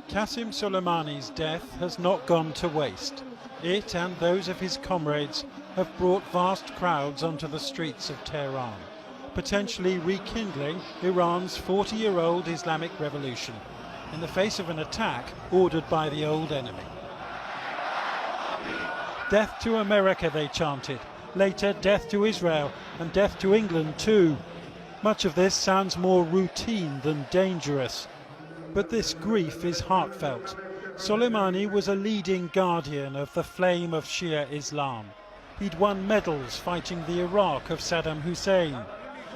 Qassem Soleimani's death has not gone to waste. It and those of his comrades have brought vast crowds onto the streets of Tehran, potentially rekindling Iran's 40-year-old Islamic revolution in the face of an attack ordered by the old enemy. Death to America, they chanted. Later, death to Israel and death to England too. Much of this sounds more routine than dangerous. But this grief is heartfelt. Soleimani was a leading guardian of the flame of Shia Islam. He'd won medals fighting the Iraq of Saddam Hussein.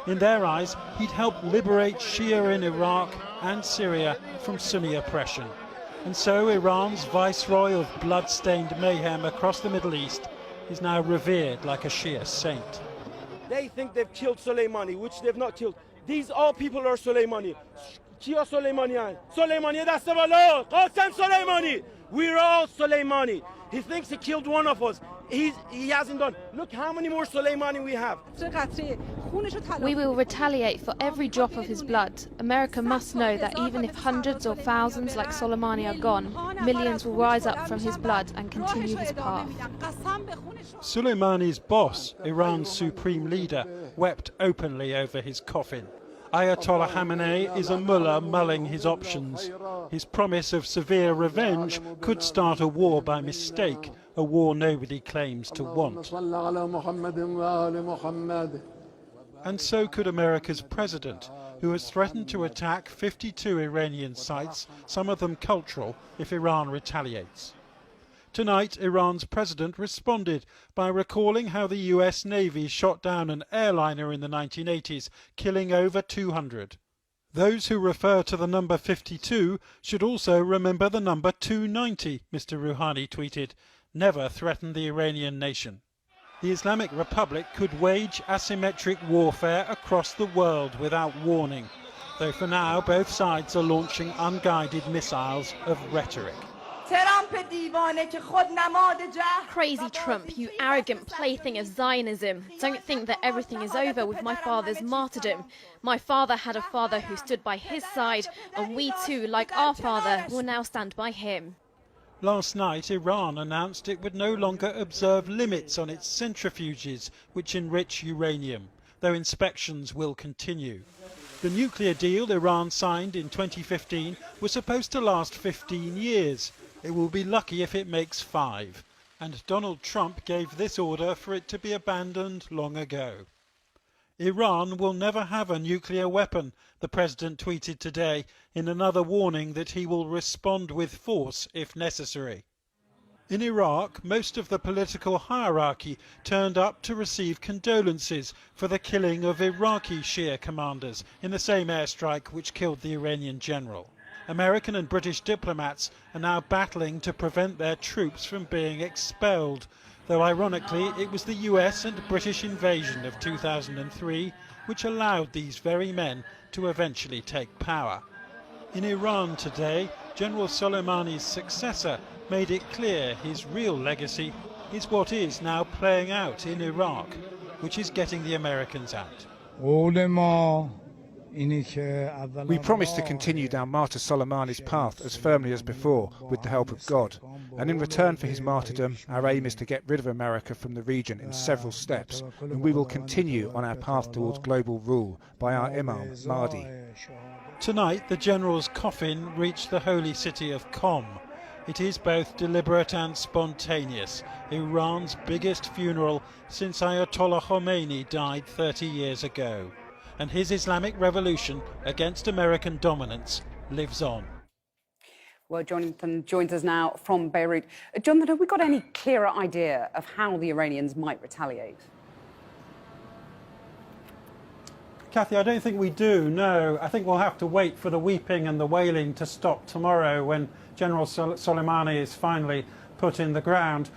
In their eyes, he'd helped liberate Shia in Iraq and Syria from Sunni oppression. And so Iran's viceroy of blood-stained mayhem across the Middle East is now revered like a Shia saint. They think they've killed Soleimani, which they've not killed. These all people are Soleimani. Kia Soleimani? Soleimani dasta bala! Qassem Sulaimani! We're all Soleimani. He thinks he killed one of us. He hasn't done. Look how many more Soleimani we have. We will retaliate for every drop of his blood. America must know that even if hundreds or thousands like Soleimani are gone, millions will rise up from his blood and continue his path. Soleimani's boss, Iran's supreme leader, wept openly over his coffin. Ayatollah Khamenei is a mullah mulling his options. His promise of severe revenge could start a war by mistake, a war nobody claims to want. And so could America's president, who has threatened to attack 52 Iranian sites, some of them cultural, if Iran retaliates. Tonight, Iran's president responded by recalling how the US Navy shot down an airliner in the 1980s, killing over 200. Those who refer to the number 52 should also remember the number 290, Mr. Rouhani tweeted. Never threaten the Iranian nation. The Islamic Republic could wage asymmetric warfare across the world without warning, though for now both sides are launching unguided missiles of rhetoric. Crazy Trump, you arrogant plaything of Zionism. Don't think that everything is over with my father's martyrdom. My father had a father who stood by his side, and we too, like our father, will now stand by him. Last night, Iran announced it would no longer observe limits on its centrifuges, which enrich uranium, though inspections will continue. The nuclear deal Iran signed in 2015 was supposed to last 15 years. It will be lucky if it makes 5. And Donald Trump gave this order for it to be abandoned long ago. Iran will never have a nuclear weapon, the president tweeted today, in another warning that he will respond with force if necessary. In Iraq, most of the political hierarchy turned up to receive condolences for the killing of Iraqi Shia commanders in the same airstrike which killed the Iranian general. American and British diplomats are now battling to prevent their troops from being expelled, though ironically it was the US and British invasion of 2003 which allowed these very men to eventually take power. In Iran today, General Soleimani's successor made it clear his real legacy is what is now playing out in Iraq, which is getting the Americans out. We promise to continue down Martyr Soleimani's path as firmly as before, with the help of God. And in return for his martyrdom, our aim is to get rid of America from the region in several steps, and we will continue on our path towards global rule by our Imam, Mahdi. Tonight, the general's coffin reached the holy city of Qom. It is both deliberate and spontaneous, Iran's biggest funeral since Ayatollah Khomeini died 30 years ago. And his Islamic revolution against American dominance lives on. Well, Jonathan joins us now from Beirut. Jonathan, have we got any clearer idea of how the Iranians might retaliate? Kathy, I don't think we do, no. I think we'll have to wait for the weeping and the wailing to stop tomorrow when General Soleimani is finally put in the ground.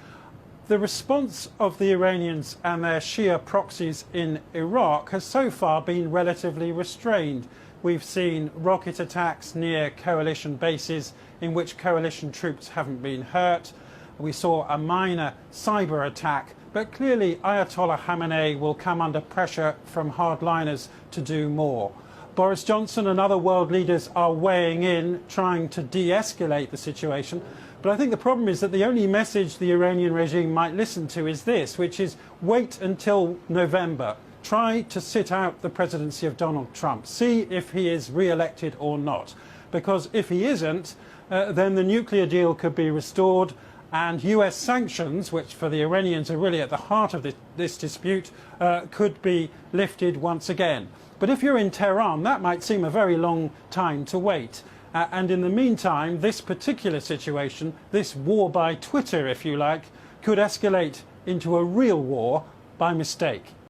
The response of the Iranians and their Shia proxies in Iraq has so far been relatively restrained. We've seen rocket attacks near coalition bases in which coalition troops haven't been hurt. We saw a minor cyber attack, but clearly Ayatollah Khamenei will come under pressure from hardliners to do more. Boris Johnson and other world leaders are weighing in, trying to de-escalate the situation. But I think the problem is that the only message the Iranian regime might listen to is this, which is wait until November. Try to sit out the presidency of Donald Trump. See if he is re-elected or not. Because if he isn't, then the nuclear deal could be restored, and US sanctions, which for the Iranians are really at the heart of this dispute, could be lifted once again. But if you're in Tehran, that might seem a very long time to wait. And in the meantime, this particular situation, this war by Twitter, if you like, could escalate into a real war by mistake.